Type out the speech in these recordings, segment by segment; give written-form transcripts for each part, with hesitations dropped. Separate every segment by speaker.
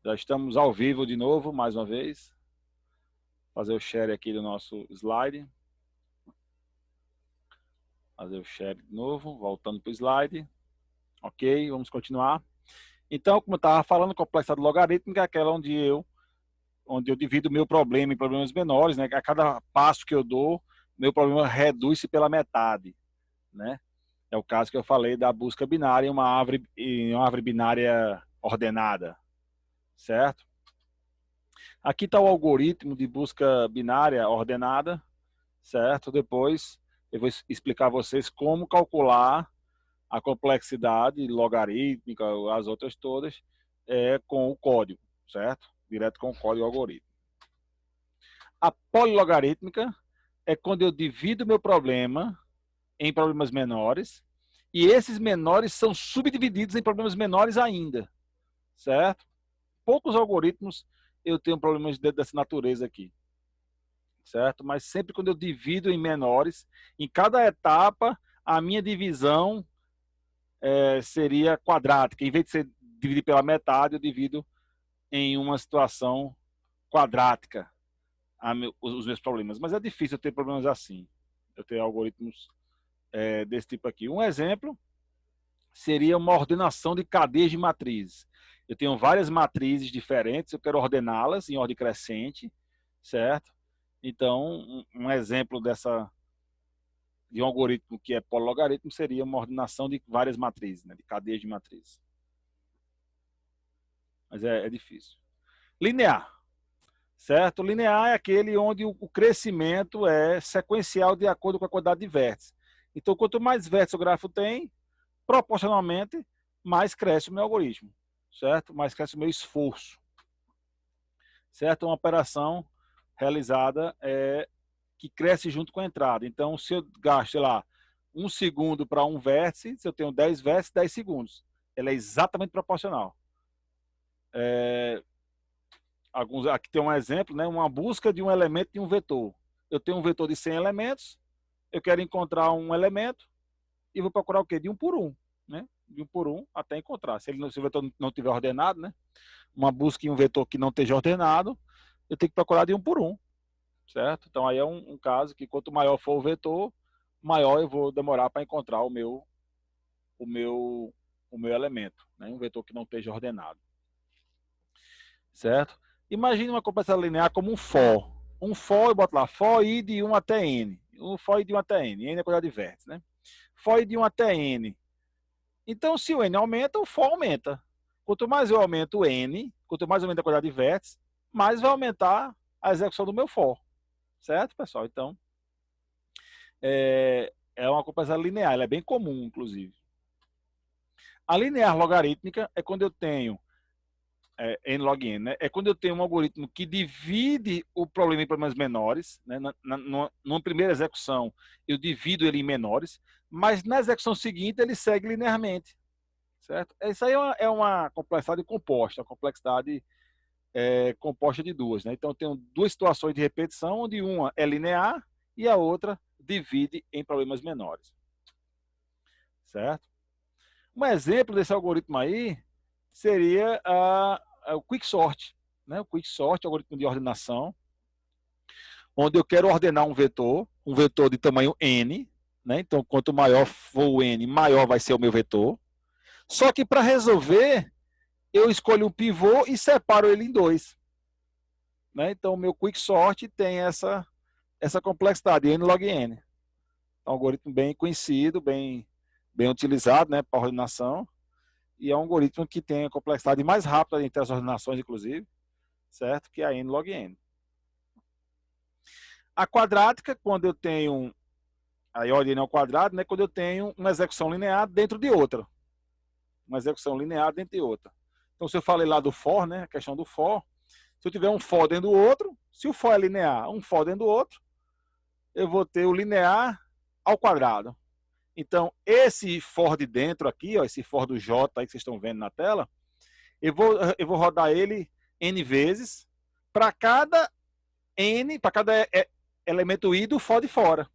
Speaker 1: Já estamos ao vivo de novo, mais uma vez. Fazer o share aqui do nosso slide. Fazer o share de novo, voltando para o slide. Ok, vamos continuar. Então, como eu estava falando, complexidade logarítmica é aquela onde eu divido o meu problema em problemas menores, né? A cada passo que eu dou, meu problema reduz-se pela metade, né? É o caso que eu falei da busca binária em uma árvore binária ordenada, certo? Aqui está o algoritmo de busca binária ordenada, certo? Depois eu vou explicar a vocês como calcular a complexidade logarítmica, as outras todas, com o código, certo? Direto com o código algoritmo. A polilogarítmica é quando eu divido meu problema em problemas menores e esses menores são subdivididos em problemas menores ainda, certo? Poucos algoritmos eu tenho problemas dessa natureza aqui, certo? Mas sempre quando eu divido em menores, em cada etapa, a minha divisão seria quadrática. Em vez de ser dividir pela metade, eu divido em uma situação quadrática os meus problemas. Mas é difícil eu ter problemas assim. Eu ter algoritmos desse tipo aqui. Um exemplo seria uma ordenação de cadeias de matrizes. Eu tenho várias matrizes diferentes, eu quero ordená-las em ordem crescente, certo? Então, um exemplo de um algoritmo que é polilogaritmo seria uma ordenação de várias matrizes, né, de cadeias de matrizes. Mas é difícil. Linear, certo? Linear é aquele onde o crescimento é sequencial de acordo com a quantidade de vértices. Então, quanto mais vértices o grafo tem, proporcionalmente, mais cresce o meu algoritmo, certo? Mais cresce o meu esforço, certo? Uma operação realizada que cresce junto com a entrada. Então, se eu gasto, sei lá, 1 segundo para um vértice, se eu tenho 10 vértices, 10 segundos. Ela é exatamente proporcional. Aqui tem um exemplo, né? Uma busca de um elemento de um vetor. Eu tenho um vetor de 100 elementos, eu quero encontrar um elemento e vou procurar o quê? De um por um, né? De um por um até encontrar. Se o vetor não estiver ordenado, né? Uma busca em um vetor que não esteja ordenado, eu tenho que procurar de um por um, certo? Então aí é um caso que quanto maior for o vetor, maior eu vou demorar para encontrar o meu elemento, né? Um vetor que não esteja ordenado, certo? Imagine uma complexidade linear como um for. Um for, eu boto lá, for i de 1 até n. Um for i de 1 até n. N é a quantidade de vértices, né? For i de 1 até n. Então, se o n aumenta, o for aumenta. Quanto mais eu aumento o n, quanto mais aumenta a quantidade de vértices, mais vai aumentar a execução do meu for. Certo, pessoal? Então, é uma complexidade linear. Ela é bem comum, inclusive. A linear logarítmica é quando eu tenho n log n, né? É quando eu tenho um algoritmo que divide o problema em problemas menores, né? Numa primeira execução, eu divido ele em menores, mas na execução seguinte ele segue linearmente, certo? Isso aí é uma complexidade composta, a complexidade composta de duas, né? Então eu tenho duas situações de repetição, onde uma é linear e a outra divide em problemas menores, certo? Um exemplo desse algoritmo aí seria o quicksort, né? O quicksort é o algoritmo de ordenação, onde eu quero ordenar um vetor de tamanho n, né? Então, quanto maior for o n, maior vai ser o meu vetor. Só que para resolver, eu escolho um pivô e separo ele em dois, né? Então, o meu quicksort tem essa complexidade, n log n. É um algoritmo bem conhecido, bem utilizado, né, para ordenação. E é um algoritmo que tem a complexidade mais rápida entre as ordenações, inclusive, certo? Que é a n log n. A quadrática, quando eu tenho a ordem ao quadrado, né? Quando eu tenho uma execução linear dentro de outra. Uma execução linear dentro de outra. Então, se eu falei lá do for, né? A questão do for. Se eu tiver um for dentro do outro, se o for é linear, um for dentro do outro, eu vou ter o linear ao quadrado. Então, esse for de dentro aqui, ó, esse for do J aí que vocês estão vendo na tela, eu vou rodar ele n vezes para cada n, para cada elemento i do for de fora.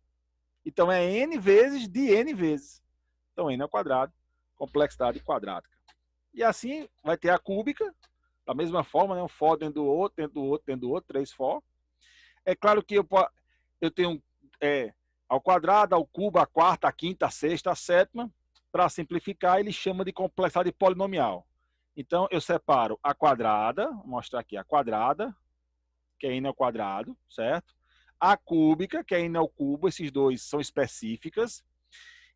Speaker 1: Então, é n vezes de n vezes. Então, n ao quadrado, complexidade quadrática. E assim vai ter a cúbica, Da mesma forma, né? Um for dentro do outro, dentro do outro, dentro do outro, 3 for. É claro que eu tenho ao quadrado, ao cubo, a quarta, a quinta, a sexta, a sétima. Para simplificar, ele chama de complexidade polinomial. Então, eu separo a quadrada, vou mostrar aqui a quadrada, que é n ao quadrado, certo? A cúbica, que é n ao cubo, esses dois são específicas.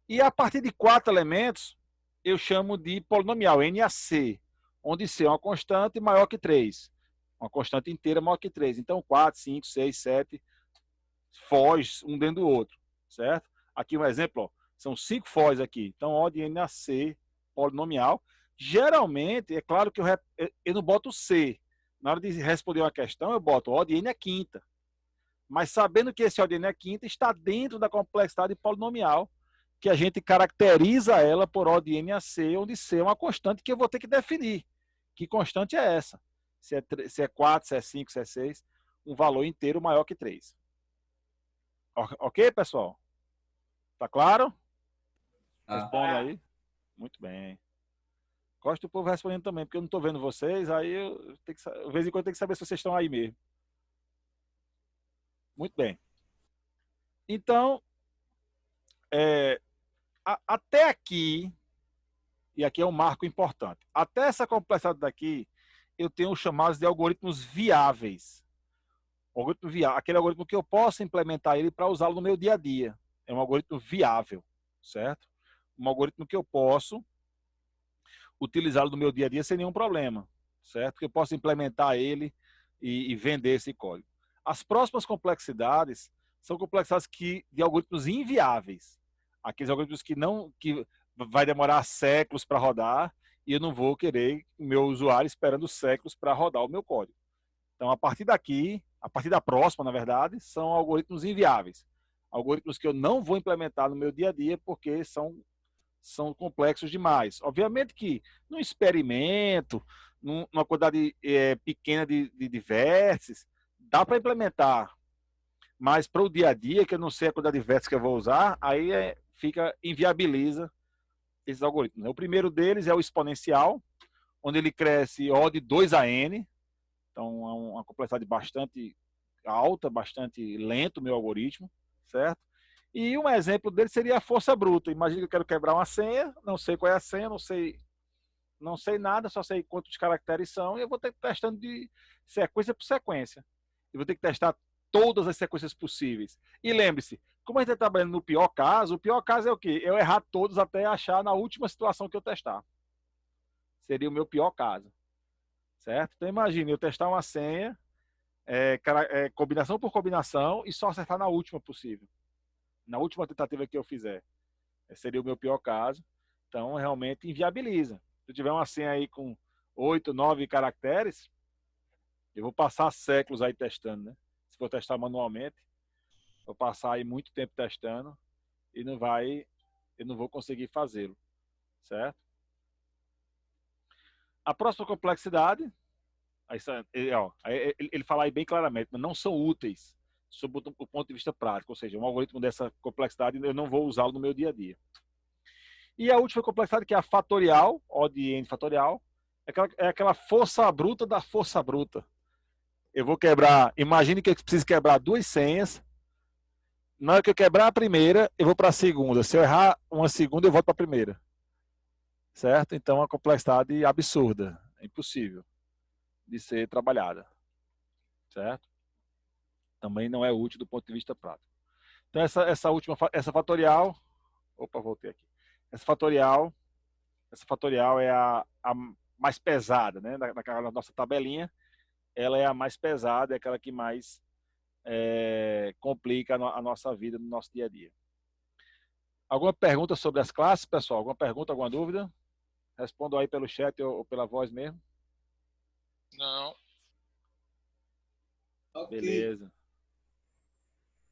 Speaker 1: E a partir de 4 elementos, eu chamo de polinomial, n a c, onde c é uma constante maior que 3. Uma constante inteira maior que 3. Então, 4, 5, 6, 7 fós um dentro do outro, certo? Aqui um exemplo, ó, são 5 fós aqui. Então, O de n a c, polinomial. Geralmente, é claro que eu não boto C. Na hora de responder uma questão, eu boto O de n a quinta. Mas sabendo que esse O de n a quinta está dentro da complexidade polinomial, que a gente caracteriza ela por O de n a c, onde C é uma constante que eu vou ter que definir. Que constante é essa? Se é 4, se é 5, se é 6, um valor inteiro maior que 3. Ok, pessoal? Tá claro? Responda aí. Muito bem. Gosto do povo respondendo também, porque eu não estou vendo vocês, aí eu tenho que, de vez em quando eu tenho que saber se vocês estão aí mesmo. Muito bem. Então, até aqui, e aqui é um marco importante, até essa complexidade daqui, eu tenho os chamados de algoritmos viáveis. Aquele algoritmo que eu posso implementar ele para usá-lo no meu dia a dia. É um algoritmo viável, certo? Um algoritmo que eu posso utilizá-lo no meu dia a dia sem nenhum problema, certo? Que eu posso implementar ele e vender esse código. As próximas complexidades são complexidades de algoritmos inviáveis. Aqueles algoritmos que vai demorar séculos para rodar e eu não vou querer o meu usuário esperando séculos para rodar o meu código. Então, a partir daqui, a partir da próxima, na verdade, são algoritmos inviáveis. Algoritmos que eu não vou implementar no meu dia a dia porque são complexos demais. Obviamente que num experimento, numa quantidade pequena de vértices, dá para implementar. Mas para o dia a dia, que eu não sei a quantidade de vértices que eu vou usar, aí inviabiliza esses algoritmos. O primeiro deles é o exponencial, onde ele cresce O de 2 a n. Então, é uma complexidade bastante alta, bastante lento o meu algoritmo, certo? E um exemplo dele seria a força bruta. Imagina que eu quero quebrar uma senha, não sei qual é a senha, não sei nada, só sei quantos caracteres são, e eu vou ter que ir testando de sequência por sequência. Eu vou ter que testar todas as sequências possíveis. E lembre-se, como a gente está trabalhando no pior caso, o pior caso é o quê? Eu errar todos até achar na última situação que eu testar. Seria o meu pior caso. Certo? Então imagine eu testar uma senha, combinação por combinação, e só acertar na última possível. Na última tentativa que eu fizer. Seria o meu pior caso. Então, realmente inviabiliza. Se eu tiver uma senha aí com 8, 9 caracteres, eu vou passar séculos aí testando, né? Se for testar manualmente, vou passar aí muito tempo testando e eu não vou conseguir fazê-lo, certo? A próxima complexidade, ele fala aí bem claramente, mas não são úteis sob o ponto de vista prático, ou seja, um algoritmo dessa complexidade eu não vou usá-lo no meu dia a dia. E a última complexidade, que é a fatorial, O de n fatorial, é aquela força bruta da força bruta. Eu vou quebrar, imagine que eu preciso quebrar 2 senhas. Na hora que eu quebrar a primeira, eu vou para a segunda. Se eu errar uma segunda, eu volto para a primeira. Certo? Então, é uma complexidade absurda, é impossível de ser trabalhada. Certo? Também não é útil do ponto de vista prático. Então, essa fatorial, voltei aqui. Essa fatorial é a mais pesada, né? Na nossa tabelinha, ela é a mais pesada, é aquela que mais complica a nossa vida no nosso dia a dia. Alguma pergunta sobre as classes, pessoal? Alguma pergunta, alguma dúvida? Respondam aí pelo chat ou pela voz mesmo.
Speaker 2: Não.
Speaker 3: Ok.
Speaker 1: Beleza.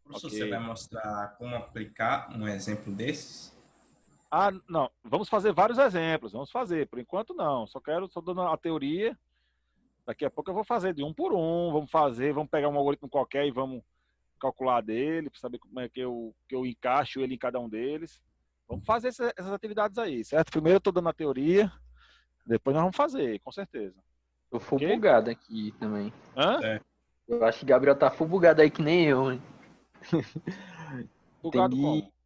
Speaker 3: Professor,
Speaker 1: Ok.
Speaker 3: você vai mostrar como aplicar um exemplo desses?
Speaker 1: Ah, não. Vamos fazer vários exemplos. Vamos fazer. Por enquanto, não. Só dando a teoria. Daqui a pouco eu vou fazer de um por um. Vamos pegar um algoritmo qualquer e vamos calcular dele, para saber como é que eu encaixo ele em cada um deles. Vamos fazer essas atividades aí, certo? Primeiro eu estou dando a teoria, depois nós vamos fazer, com certeza.
Speaker 4: Tô full
Speaker 1: Ok?
Speaker 4: bugado aqui também.
Speaker 1: Hã?
Speaker 3: É.
Speaker 4: Eu acho que Gabriel tá full bugado aí que nem eu, hein?
Speaker 1: Bugado
Speaker 4: Entendi.
Speaker 1: como?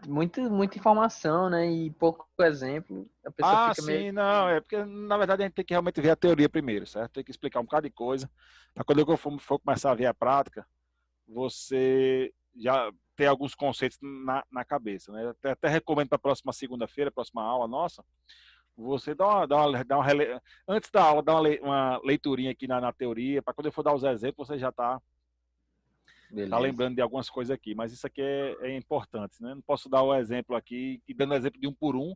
Speaker 4: Muita informação, né? E pouco exemplo. A pessoa
Speaker 1: Ah,
Speaker 4: fica meio.
Speaker 1: sim, não, é porque na verdade a gente tem que realmente ver a teoria primeiro, certo? Tem que explicar um bocado de coisa, para quando eu for começar a ver a prática, você já ter alguns conceitos na cabeça, né? Até recomendo para a próxima segunda-feira, próxima aula nossa, você antes da aula, dá uma leiturinha aqui na teoria, para quando eu for dar os exemplos, você já está
Speaker 4: Beleza.
Speaker 1: lembrando de algumas coisas aqui, mas isso aqui é importante, né? Não posso dar o exemplo aqui, e dando exemplo de um por um,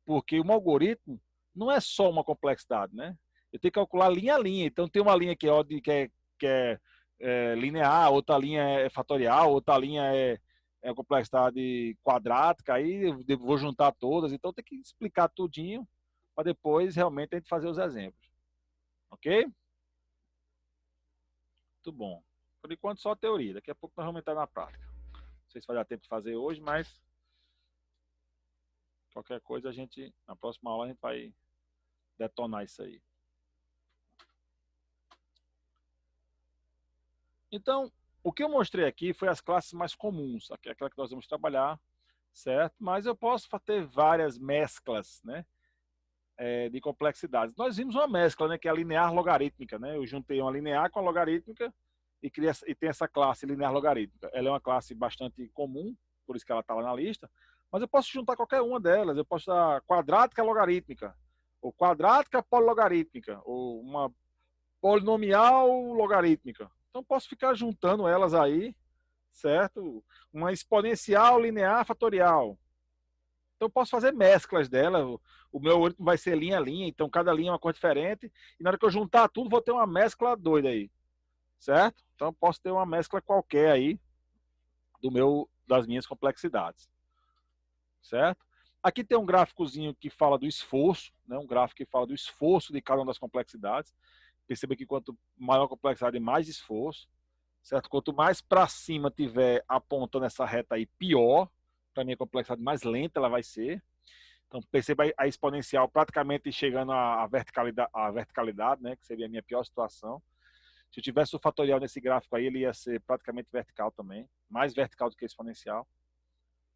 Speaker 1: porque um algoritmo não é só uma complexidade, né? Eu tenho que calcular linha a linha. Então tem uma linha que é linear, outra linha é fatorial, outra linha é a complexidade quadrática, aí eu vou juntar todas. Então tem que explicar tudinho para depois realmente a gente fazer os exemplos. Ok? Muito bom. Por enquanto só a teoria. Daqui a pouco nós vamos entrar na prática. Não sei se vai dar tempo de fazer hoje, mas qualquer coisa na próxima aula a gente vai detonar isso aí. Então, o que eu mostrei aqui foi as classes mais comuns, aquela que nós vamos trabalhar, certo? Mas eu posso ter várias mesclas, né, de complexidades. Nós vimos uma mescla, né, que é a linear logarítmica, né? Eu juntei uma linear com a logarítmica e tem essa classe linear logarítmica. Ela é uma classe bastante comum, por isso que ela está lá na lista, mas eu posso juntar qualquer uma delas. Eu posso dar quadrática logarítmica, ou quadrática polilogarítmica, ou uma polinomial logarítmica. Então posso ficar juntando elas aí, certo? Uma exponencial linear fatorial. Então posso fazer mesclas dela. O meu algoritmo vai ser linha a linha, então cada linha é uma cor diferente. E na hora que eu juntar tudo, vou ter uma mescla doida aí, certo? Então posso ter uma mescla qualquer aí das minhas complexidades, certo? Aqui tem um gráficozinho que fala do esforço, né? Um gráfico que fala do esforço de cada uma das complexidades. Perceba que quanto maior a complexidade, mais esforço, certo? Quanto mais para cima tiver apontando essa reta aí, pior. Para mim, a complexidade mais lenta ela vai ser. Então, perceba a exponencial praticamente chegando à verticalidade, né? Que seria a minha pior situação. Se eu tivesse o fatorial nesse gráfico aí, ele ia ser praticamente vertical também, mais vertical do que exponencial.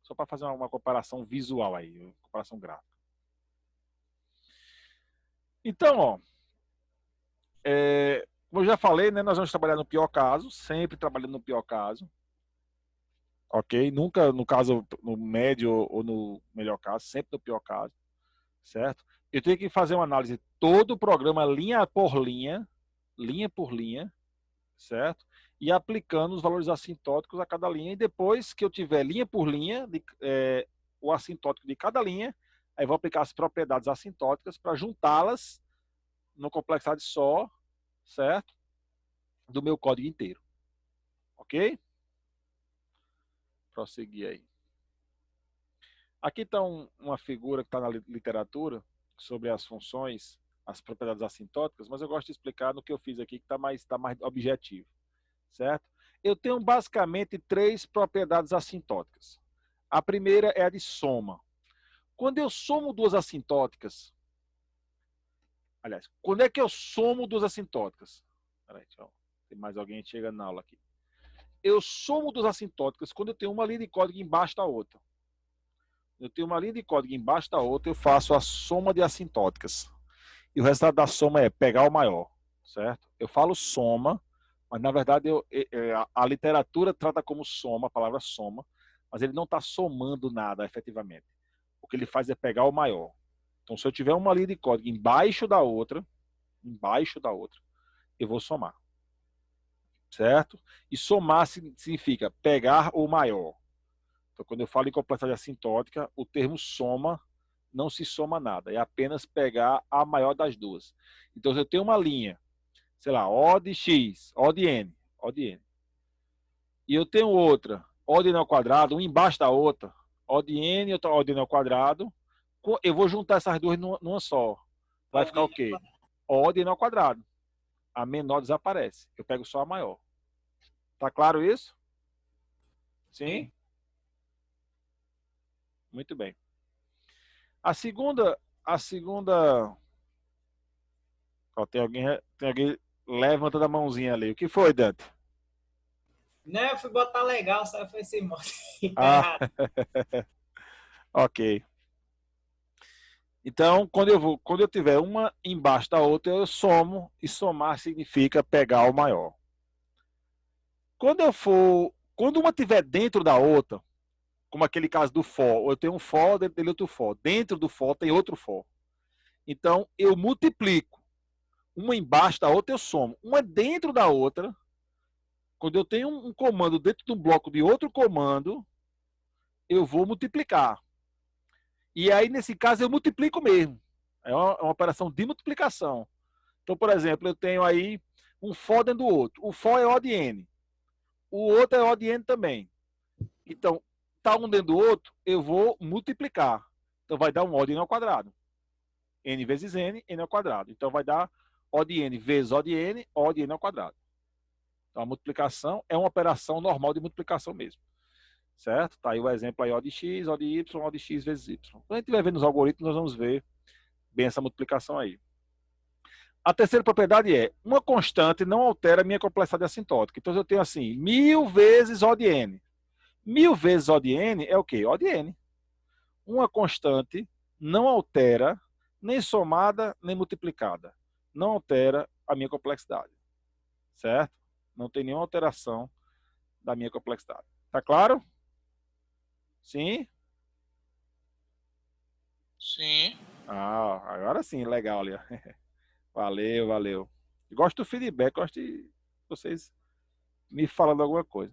Speaker 1: Só para fazer uma comparação visual aí, uma comparação gráfica. Então, ó, como eu já falei, né, nós vamos trabalhar no pior caso, sempre trabalhando no pior caso. Ok? Nunca no caso, no médio ou no melhor caso, sempre no pior caso. Certo? Eu tenho que fazer uma análise todo o programa, linha por linha, certo? E aplicando os valores assintóticos a cada linha. E depois que eu tiver linha por linha, o assintótico de cada linha, aí vou aplicar as propriedades assintóticas para juntá-las no complexidade só, certo? Do meu código inteiro. Ok? Prosseguir aí. Aqui está uma figura que está na literatura sobre as funções, as propriedades assintóticas, mas eu gosto de explicar no que eu fiz aqui, que tá mais objetivo, certo? Eu tenho basicamente três propriedades assintóticas. A primeira é a de soma. Quando eu somo duas assintóticas, aliás, quando é que eu somo duas assintóticas? Peraí, tem mais alguém chegando na aula aqui. Eu somo duas assintóticas quando eu tenho uma linha de código embaixo da outra. Eu tenho uma linha de código embaixo da outra, eu faço a soma de assintóticas. E o resultado da soma é pegar o maior, certo? Eu falo soma, mas na verdade a literatura trata como soma, a palavra soma, mas ele não está somando nada efetivamente. O que ele faz é pegar o maior. Então, se eu tiver uma linha de código embaixo da outra, eu vou somar, certo? E somar significa pegar o maior. Então, quando eu falo em complexidade assintótica, o termo soma não se soma nada, é apenas pegar a maior das duas. Então, se eu tenho uma linha, sei lá, O de x, O de n, e eu tenho outra, O de n ao quadrado, uma embaixo da outra, O de n e outra O de n ao quadrado, eu vou juntar essas duas numa só. Vai ficar o quê? O de n ao quadrado. A menor desaparece. Eu pego só a maior. Tá claro isso? Sim? Muito bem. A segunda Ó, tem alguém levantando a mãozinha ali. O que foi, Dante?
Speaker 5: Não, eu fui botar legal, só foi sem moto. Tá
Speaker 1: Ah,
Speaker 5: errado.
Speaker 1: ok. Então, quando eu tiver uma embaixo da outra, eu somo, e somar significa pegar o maior. Quando uma tiver dentro da outra, como aquele caso do for, eu tenho um for, dentro dele outro for. Dentro do for tem outro for. Então, eu multiplico. Uma embaixo da outra, eu somo. Uma dentro da outra, quando eu tenho um comando dentro de um bloco de outro comando, eu vou multiplicar. E aí, nesse caso, eu multiplico mesmo. É uma operação de multiplicação. Então, por exemplo, eu tenho aí um for dentro do outro. O for é O de N. O outro é O de N também. Então, tá um dentro do outro, eu vou multiplicar. Então, vai dar um O de N ao quadrado. N vezes N, N ao quadrado. Então, vai dar O de N vezes O de N ao quadrado. Então, a multiplicação é uma operação normal de multiplicação mesmo. Certo? Tá aí o exemplo aí, O de X, O de Y, O de X vezes Y. Quando a gente estiver vendo os algoritmos, nós vamos ver bem essa multiplicação aí. A terceira propriedade é, uma constante não altera a minha complexidade assintótica. Então, eu tenho assim, 1000 vezes O de N. 1000 vezes O de N é o quê? O de N. Uma constante não altera, nem somada, nem multiplicada. Não altera a minha complexidade. Certo? Não tem nenhuma alteração da minha complexidade. Tá claro? Sim?
Speaker 2: Sim.
Speaker 1: Ah, agora sim, legal ali. Valeu, valeu. Gosto do feedback, gosto de vocês me falando alguma coisa.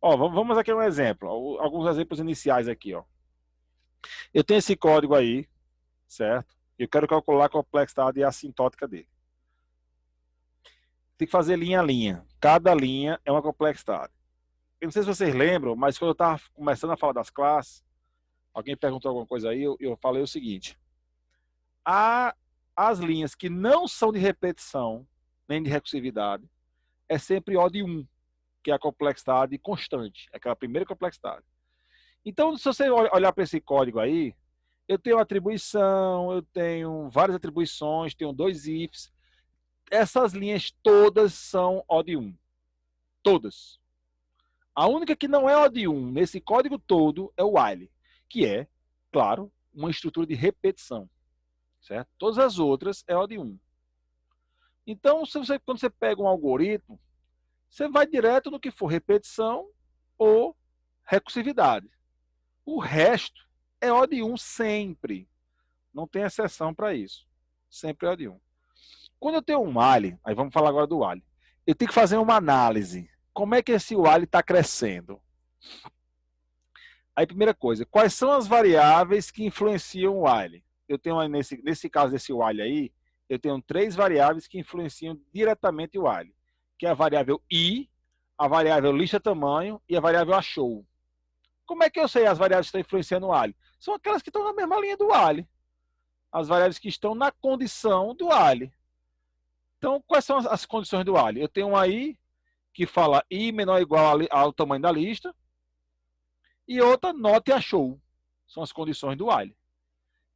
Speaker 1: Ó, vamos aqui um exemplo. Alguns exemplos iniciais aqui, ó. Eu tenho esse código aí, certo? Eu quero calcular a complexidade assintótica dele. Tem que fazer linha a linha. Cada linha é uma complexidade. Eu não sei se vocês lembram, mas quando eu estava começando a falar das classes, alguém perguntou alguma coisa aí, eu falei o seguinte. As linhas que não são de repetição, nem de recursividade, é sempre O de 1, que é a complexidade constante, aquela primeira complexidade. Então, se você olhar para esse código aí, eu tenho atribuição, eu tenho várias atribuições, tenho dois ifs. Essas linhas todas são O de 1. Todas. A única que não é O de 1 nesse código todo é o while, que é, claro, uma estrutura de repetição. Certo? Todas as outras é O de 1. Então, quando você pega um algoritmo, você vai direto no que for repetição ou recursividade. O resto é O de 1 sempre. Não tem exceção para isso. Sempre é O de 1. Quando eu tenho um while, aí vamos falar agora do while. Eu tenho que fazer uma análise. Como é que esse while está crescendo? Aí, primeira coisa, quais são as variáveis que influenciam o while? Eu tenho, nesse caso desse while aí, eu tenho 3 variáveis que influenciam diretamente o while, que é a variável i, a variável lista tamanho e a variável achou. Como é que eu sei as variáveis que estão influenciando o while? São aquelas que estão na mesma linha do while. As variáveis que estão na condição do while. Então, quais são as condições do while? Eu tenho um aí que fala i menor ou igual ao tamanho da lista, e outra not achou. São as condições do while.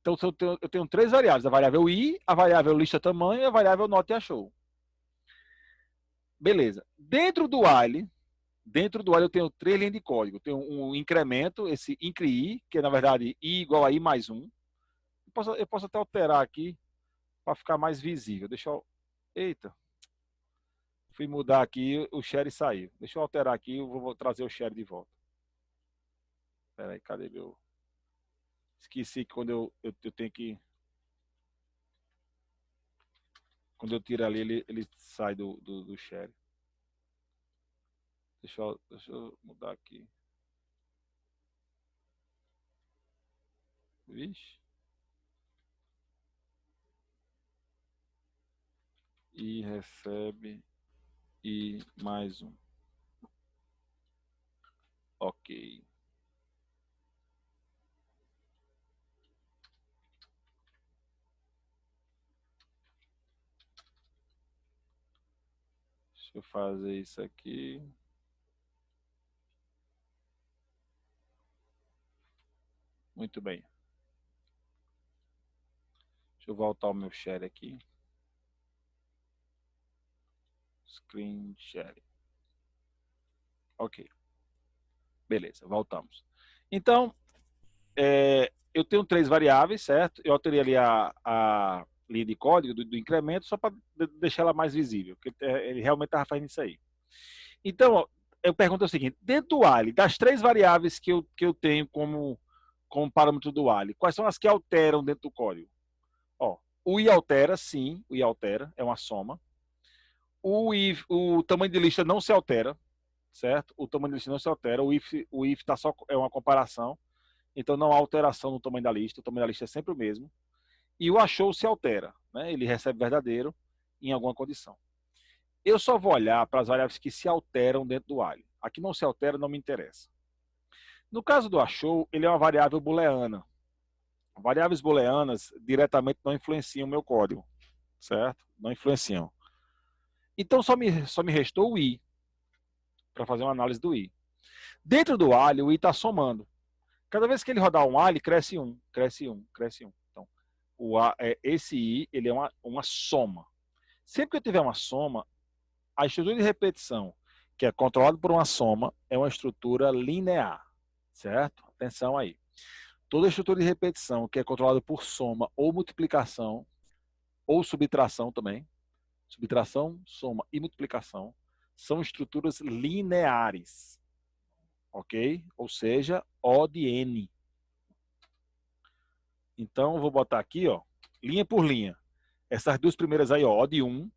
Speaker 1: Então, eu tenho 3 variáveis, a variável i, a variável lista tamanho e a variável not achou. Beleza. Dentro do while eu tenho 3 linhas de código. Tenho um incremento, esse incre-i, que é, na verdade, i igual a i mais 1. Eu posso até alterar aqui para ficar mais visível. Deixa eu... Eita. Fui mudar aqui, o share saiu. Deixa eu alterar aqui, eu vou trazer o share de volta. Espera aí, cadê meu... Esqueci que quando eu tenho que... Quando eu tiro ali, ele sai do share. Deixa eu mudar aqui. Vixe. E recebe e mais um. Ok. Deixa eu fazer isso aqui. Muito bem. Deixa eu voltar o meu share aqui. Screen sharing. Ok. Beleza, voltamos. Então, eu tenho 3 variáveis, certo? Eu alterei ali a linha de código do incremento só para deixar ela mais visível, porque ele realmente estava fazendo isso aí. Então, ó, eu pergunto o seguinte, dentro do while, das 3 variáveis que eu tenho como parâmetro do while, quais são as que alteram dentro do código? Ó, o i altera, sim, o i altera, é uma soma. O tamanho de lista não se altera, certo? O tamanho da lista não se altera, o if tá só, é uma comparação, então não há alteração no tamanho da lista, o tamanho da lista é sempre o mesmo. E o achou se altera, né? Ele recebe verdadeiro em alguma condição. Eu só vou olhar para as variáveis que se alteram dentro do while. A que não se altera não me interessa. No caso do achou, ele é uma variável booleana. Variáveis booleanas diretamente não influenciam o meu código, certo? Não influenciam. Então só me restou o i, para fazer uma análise do i. Dentro do while, o i está somando. Cada vez que ele rodar um while, cresce 1, cresce 1, cresce 1. Então, esse i ele é uma soma. Sempre que eu tiver uma soma, a estrutura de repetição, que é controlada por uma soma, é uma estrutura linear, certo? Atenção aí. Toda estrutura de repetição que é controlada por soma ou multiplicação, ou subtração também, subtração, soma e multiplicação, são estruturas lineares, ok? Ou seja, O de N. Então, eu vou botar aqui, ó, linha por linha. Essas duas primeiras aí, ó, O de 1.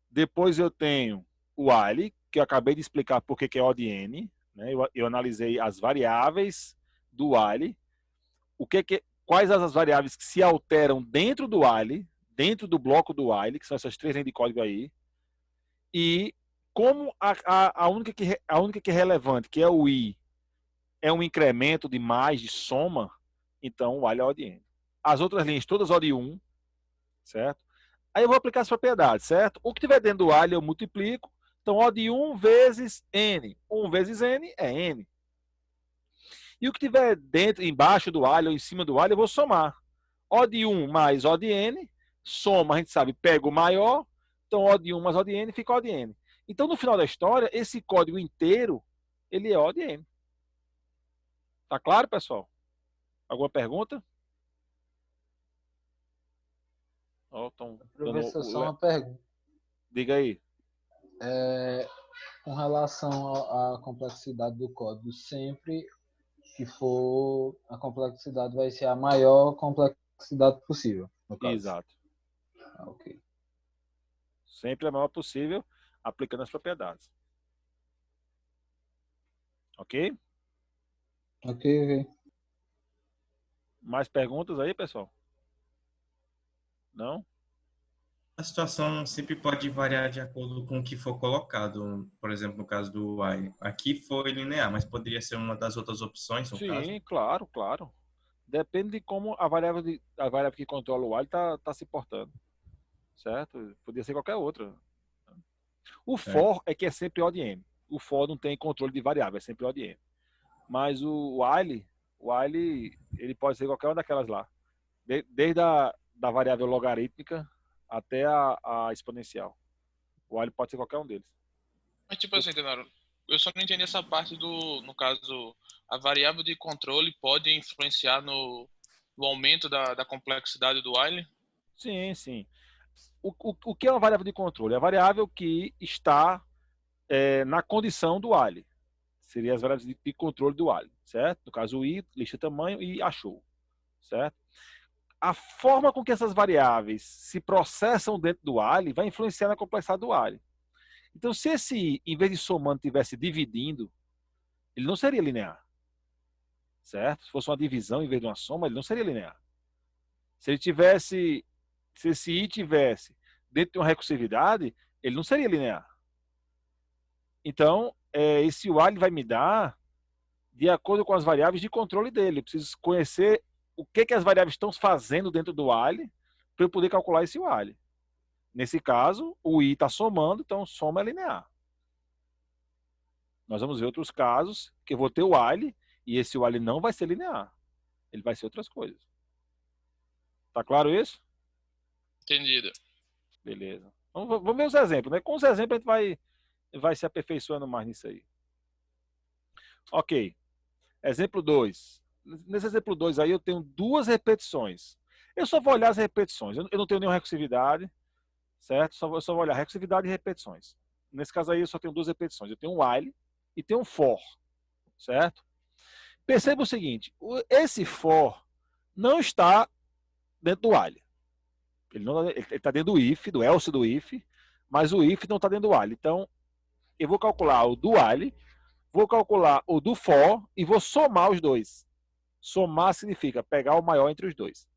Speaker 1: Depois eu tenho o while, que eu acabei de explicar por que é O de N. Né? Eu analisei as variáveis do while. Quais as variáveis que se alteram dentro do while, dentro do bloco do while, que são essas 3 linhas de código aí. E como a única que é relevante, que é o i, é um incremento de mais, de soma, então o while é O de N. As outras linhas todas O de 1, certo? Aí eu vou aplicar as propriedades, certo? O que tiver dentro do while eu multiplico. Então, O de 1 vezes N. 1 vezes N é N. E o que tiver dentro, embaixo do while ou em cima do while, eu vou somar. O de 1 mais O de N, soma, a gente sabe, pega o maior. Então, O de 1 mais O de N fica O de N. Então, no final da história, esse código inteiro, ele é O de N. Tá claro, pessoal? Alguma pergunta?
Speaker 4: Professor, só uma pergunta.
Speaker 1: Diga aí.
Speaker 4: Com relação à complexidade do código, sempre que for, a complexidade vai ser a maior complexidade possível, no caso.
Speaker 1: Exato.
Speaker 4: Ok.
Speaker 1: Sempre a maior possível, aplicando as propriedades. Ok?
Speaker 4: Ok.
Speaker 1: Mais perguntas aí, pessoal? Não?
Speaker 3: A situação sempre pode variar de acordo com o que for colocado. Por exemplo, no caso do while. Aqui foi linear, mas poderia ser uma das outras opções, no caso.
Speaker 1: Sim, claro, claro. Depende de como a variável que controla o while está se portando. Certo? Podia ser qualquer outra. O for é que é sempre O de N. O for não tem controle de variável, é sempre O de N. Mas o while, ele pode ser qualquer uma daquelas lá. Desde da variável logarítmica até a exponencial. O while pode ser qualquer um deles.
Speaker 2: Mas tipo assim, Tenaro, eu só não entendi essa parte no caso, a variável de controle pode influenciar no aumento da complexidade do while?
Speaker 1: Sim, sim. O que é uma variável de controle? É a variável que está na condição do while. Seria as variáveis de controle do while, certo? No caso, o i, lista tamanho e achou, certo? A forma com que essas variáveis se processam dentro do while vai influenciar na complexidade do while. Então, se esse i, em vez de somando, estivesse dividindo, ele não seria linear, certo? Se fosse uma divisão em vez de uma soma, ele não seria linear. Se esse i tivesse dentro de uma recursividade, ele não seria linear. Então, esse while vai me dar de acordo com as variáveis de controle dele. Eu preciso conhecer o que as variáveis estão fazendo dentro do while para eu poder calcular esse while. Nesse caso, o i está somando, então soma é linear. Nós vamos ver outros casos que eu vou ter o while e esse while não vai ser linear. Ele vai ser outras coisas. Tá claro isso?
Speaker 2: Entendido.
Speaker 1: Beleza. Vamos ver os exemplos, né? Com os exemplos a gente vai se aperfeiçoando mais nisso aí. Ok. Exemplo 2. Nesse exemplo 2 aí eu tenho 2 repetições. Eu só vou olhar as repetições. Eu não tenho nenhuma recursividade, certo? Eu só vou olhar recursividade e repetições. Nesse caso aí eu só tenho 2 repetições. Eu tenho um while e tenho um for, certo? Perceba o seguinte, esse for não está dentro do while. Ele está dentro do if, do else do if, mas o if não está dentro do while. Então, eu vou calcular o do while, vou calcular o do for e vou somar os dois. Somar significa pegar o maior entre os dois,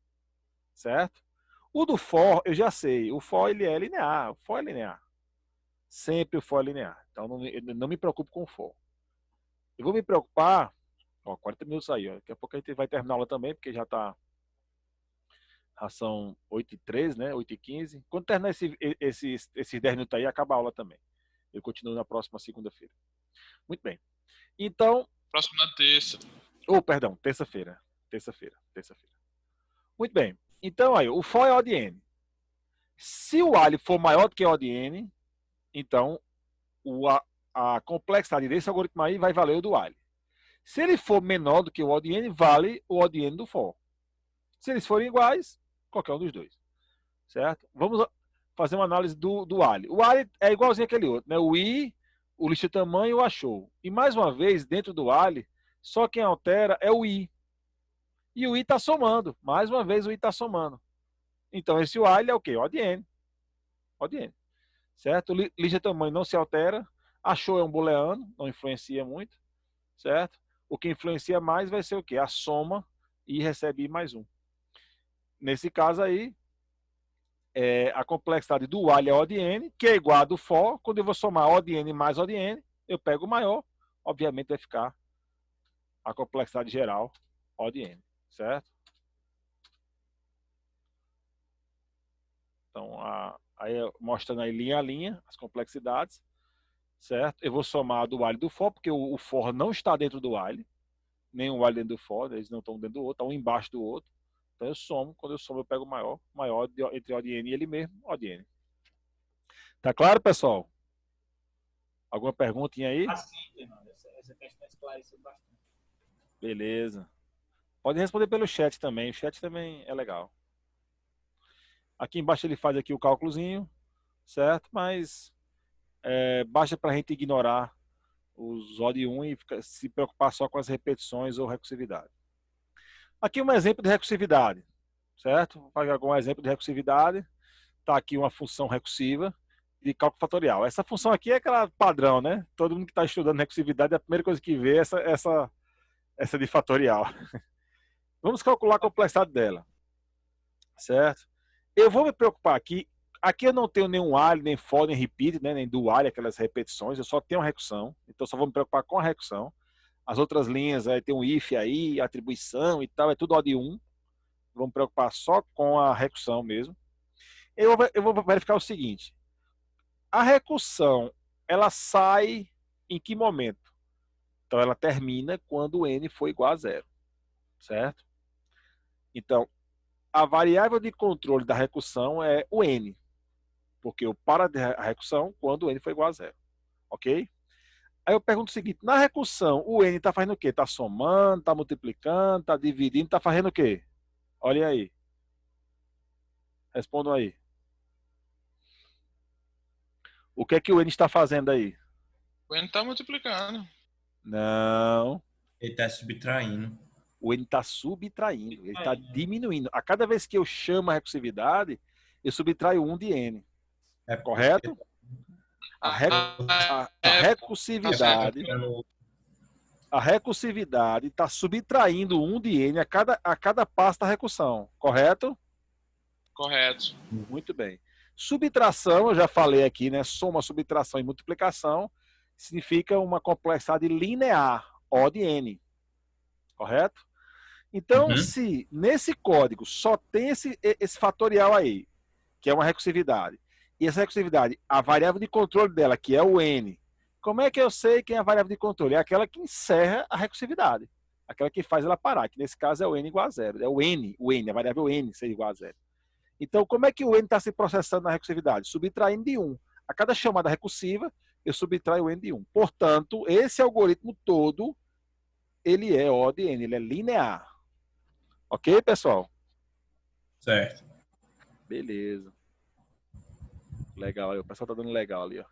Speaker 1: certo? O do for, eu já sei, o for ele é linear, o for é linear. Sempre o for é linear. Então, não me preocupo com o for. Eu vou me preocupar, 40 minutos aí, ó. Daqui a pouco a gente vai terminar a aula também, porque já são 8h13, né? 8h15. Quando terminar esses 10 minutos aí, acaba a aula também. Eu continuo na próxima segunda-feira. Muito bem. Então...
Speaker 2: Próxima terça.
Speaker 1: Perdão, terça-feira. Terça-feira. Muito bem. Então, aí, o for é O de N. Se o while for maior do que O de N, então a complexidade desse algoritmo aí vai valer o do while. Se ele for menor do que o O de N, vale o O de N do for. Se eles forem iguais, qualquer um dos dois. Certo? Vamos fazer uma análise do while. O while é igualzinho àquele outro, né? O i, o lista tamanho e o achou. E mais uma vez, dentro do while, só quem altera é o i. E o i está somando. Mais uma vez, o i está somando. Então, esse while é o quê? O de N. O de N. Certo? O lista tamanho não se altera. Achou é um booleano, não influencia muito. Certo? O que influencia mais vai ser o quê? A soma e recebe i mais 1. Nesse caso aí, a complexidade do while é O de N, que é igual a do for. Quando eu vou somar O de N mais O de N, eu pego o maior. Obviamente vai ficar a complexidade geral O de N. Certo? Então, aí mostrando aí linha a linha as complexidades. Certo? Eu vou somar do while e do for, porque o for não está dentro do while. Nem o while dentro do for, eles não estão dentro do outro, estão um embaixo do outro. Então eu somo, quando eu somo eu pego o maior entre O de N e ele mesmo, O de N. Tá claro, pessoal? Alguma perguntinha aí?
Speaker 5: Assim, Fernando, essa questão esclareceu bastante.
Speaker 1: Beleza. Pode responder pelo chat também, o chat também é legal. Aqui embaixo ele faz aqui o cálculozinho, certo? Mas basta para a gente ignorar os O de 1 e se preocupar só com as repetições ou recursividade. Aqui um exemplo de recursividade, certo? Vou fazer algum exemplo de recursividade. Está aqui uma função recursiva de cálculo fatorial. Essa função aqui é aquela padrão, né? Todo mundo que está estudando recursividade, a primeira coisa que vê é essa de fatorial. Vamos calcular a complexidade dela, certo? Eu vou me preocupar aqui. Aqui eu não tenho nenhum while, nem for, nem repeat, né? Nem do while, aquelas repetições. Eu só tenho uma recursão. Então só vou me preocupar com a recursão. As outras linhas, tem um if aí, atribuição e tal, é tudo O de 1. Vamos me preocupar só com a recursão mesmo. Eu vou verificar o seguinte. A recursão, ela sai em que momento? Então, ela termina quando o n for igual a 0. Certo? Então, a variável de controle da recursão é o n. Porque eu paro a recursão quando o n for igual a 0. Ok? Aí eu pergunto o seguinte, na recursão, o n está fazendo o quê? Está somando, está multiplicando, está dividindo, está fazendo o quê? Olha aí. Respondam aí. O que é que o n está fazendo aí?
Speaker 2: O N está multiplicando.
Speaker 1: Não.
Speaker 3: Ele está subtraindo.
Speaker 1: O n está subtraindo, ele está diminuindo. A cada vez que eu chamo a recursividade, eu subtraio 1 de n.
Speaker 3: É
Speaker 1: correto? A recursividade está subtraindo 1 de n a cada passo da recursão, correto?
Speaker 2: Correto.
Speaker 1: Muito bem. Subtração, eu já falei aqui, né? Soma, subtração e multiplicação significa uma complexidade linear, O de n. Correto? Então, se nesse código só tem esse fatorial aí, que é uma recursividade, e essa recursividade, a variável de controle dela, que é o n, como é que eu sei quem é a variável de controle? É aquela que encerra a recursividade. Aquela que faz ela parar, que nesse caso é o n igual a 0. É o n, a variável n ser igual a 0. Então, como é que o N está se processando na recursividade? Subtraindo de 1. A cada chamada recursiva, eu subtraio o N de 1. Portanto, esse algoritmo todo, ele é O de N, ele é linear. Ok, pessoal?
Speaker 3: Certo.
Speaker 1: Beleza. Legal, o pessoal tá dando legal ali, ó.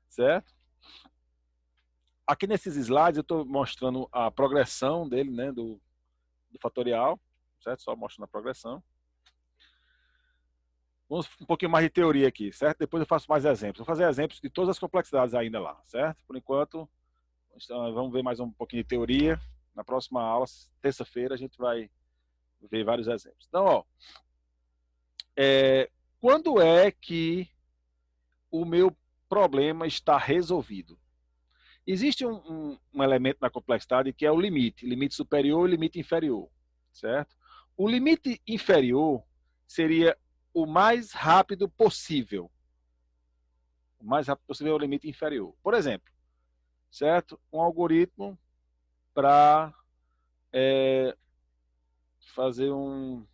Speaker 1: Certo? Aqui nesses slides eu estou mostrando a progressão dele, né, do fatorial, certo? Só mostrando a progressão. Vamos um pouquinho mais de teoria aqui, certo? Depois eu faço mais exemplos. Vou fazer exemplos de todas as complexidades ainda lá, certo? Por enquanto, vamos ver mais um pouquinho de teoria. Na próxima aula, terça-feira, a gente vai ver vários exemplos. Então, ó, quando é que o meu problema está resolvido? Existe um elemento na complexidade que é o limite superior e limite inferior, certo? O limite inferior seria o mais rápido possível. O mais rápido possível é o limite inferior. Por exemplo, certo? Um algoritmo para fazer uma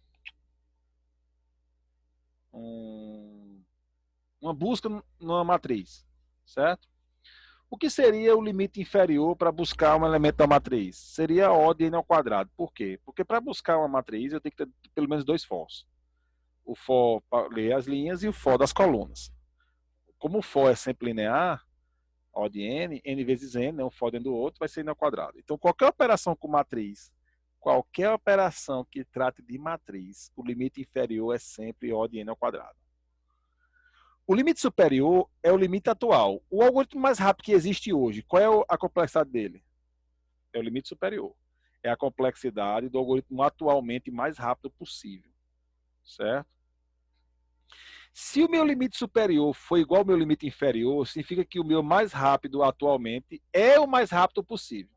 Speaker 1: busca numa matriz, certo? O que seria o limite inferior para buscar um elemento da matriz? Seria O de n ao quadrado. Por quê? Porque para buscar uma matriz eu tenho que ter pelo menos 2 fors. O for para ler as linhas e o for das colunas. Como o for é sempre linear, O de n, n vezes n, né, um for dentro do outro, vai ser n ao quadrado. Então, qualquer operação com matriz, qualquer operação que trate de matriz, o limite inferior é sempre O de n ao quadrado. O limite superior é o limite atual. O algoritmo mais rápido que existe hoje, qual é a complexidade dele? É o limite superior. É a complexidade do algoritmo atualmente mais rápido possível. Certo? Se o meu limite superior for igual ao meu limite inferior, significa que o meu mais rápido atualmente é o mais rápido possível.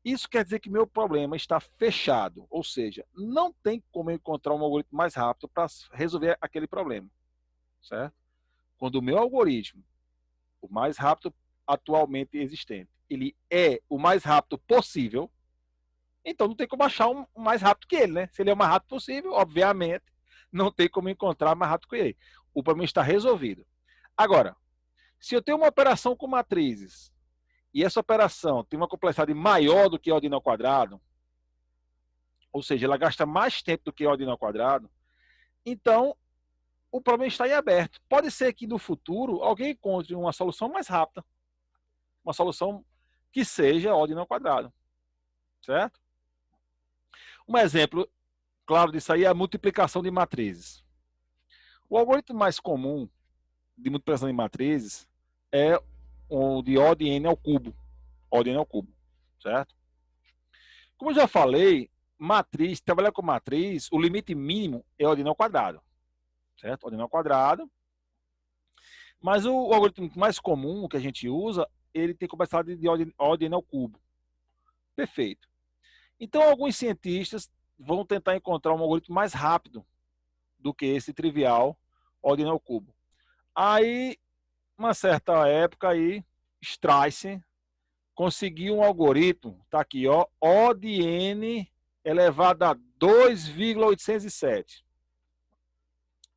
Speaker 1: Isso quer dizer que meu problema está fechado, ou seja, não tem como eu encontrar um algoritmo mais rápido para resolver aquele problema. Certo? Quando o meu algoritmo, o mais rápido atualmente existente, ele é o mais rápido possível, então não tem como achar um mais rápido que ele, né? Se ele é o mais rápido possível, obviamente, não tem como encontrar mais rápido que ele. O problema está resolvido. Agora, se eu tenho uma operação com matrizes e essa operação tem uma complexidade maior do que O de n ao quadrado, ou seja, ela gasta mais tempo do que O de n ao quadrado, então o problema está em aberto. Pode ser que no futuro alguém encontre uma solução mais rápida. Uma solução que seja O de n ao quadrado. Certo? Um exemplo claro disso aí é a multiplicação de matrizes. O algoritmo mais comum de multiplicação de matrizes é o de O de n ao cubo. O de n ao cubo. Certo? Como eu já falei, matriz, trabalhar com matriz, o limite mínimo é O de n ao quadrado. Certo? O de n ao quadrado. Mas o algoritmo mais comum que a gente usa, ele tem complexidade de O de n ao cubo. Perfeito. Então, alguns cientistas vão tentar encontrar um algoritmo mais rápido do que esse trivial O de n ao cubo. Aí, uma certa época aí, Streisand conseguiu um algoritmo, tá aqui, ó, O de n elevado a 2,807.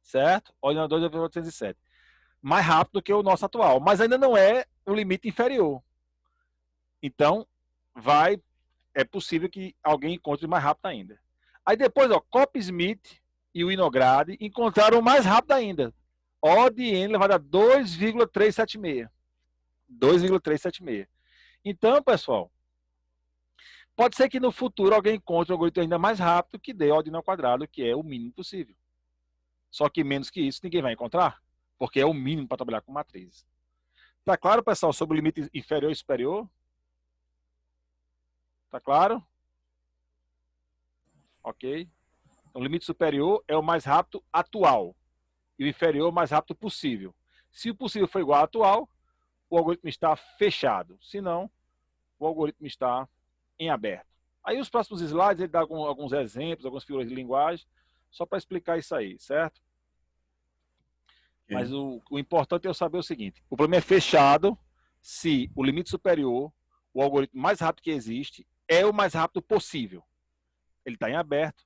Speaker 1: Certo? O de n a 2,807. Mais rápido do que o nosso atual, mas ainda não é o limite inferior. Então, é possível que alguém encontre mais rápido ainda. Aí depois, ó, Copsmith e o Winograd encontraram mais rápido ainda. O de n elevado a 2,376. 2,376. Então, pessoal, pode ser que no futuro alguém encontre um algoritmo ainda mais rápido que dê O de n ao quadrado, que é o mínimo possível. Só que menos que isso ninguém vai encontrar, porque é o mínimo para trabalhar com matrizes. Tá claro, pessoal, sobre o limite inferior e superior? Tá claro? Ok? O limite superior é o mais rápido atual e o inferior é o mais rápido possível. Se o possível for igual ao atual, o algoritmo está fechado. Se não, o algoritmo está em aberto. Aí os próximos slides ele dá alguns exemplos, algumas figuras de linguagem, só para explicar isso aí, certo? Mas o importante é eu saber o seguinte: o problema é fechado se o limite superior, o algoritmo mais rápido que existe, é o mais rápido possível. Ele está em aberto.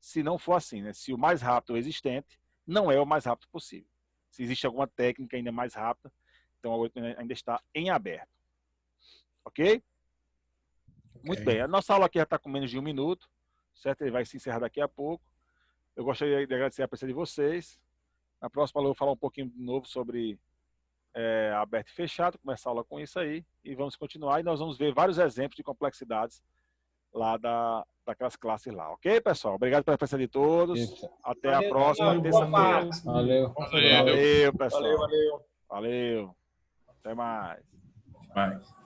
Speaker 1: se não for assim, né? Se o mais rápido existente não é o mais rápido possível. Se existe alguma técnica ainda mais rápida, então o algoritmo ainda está em aberto. Ok? Muito bem. A nossa aula aqui já está com menos de 1 minuto, certo? Ele vai se encerrar daqui a pouco. Eu gostaria de agradecer a presença de vocês. Na próxima aula eu vou falar um pouquinho de novo sobre aberto e fechado, começar a aula com isso aí, e vamos continuar, e nós vamos ver vários exemplos de complexidades lá daquelas classes lá, ok, pessoal? Obrigado pela presença de todos.
Speaker 4: Isso.
Speaker 1: Até
Speaker 5: Valeu,
Speaker 1: a próxima
Speaker 5: Daniel.
Speaker 1: terça-feira.
Speaker 4: Valeu.
Speaker 1: Valeu, pessoal.
Speaker 6: Valeu.
Speaker 1: Valeu. Até mais.
Speaker 3: Vai.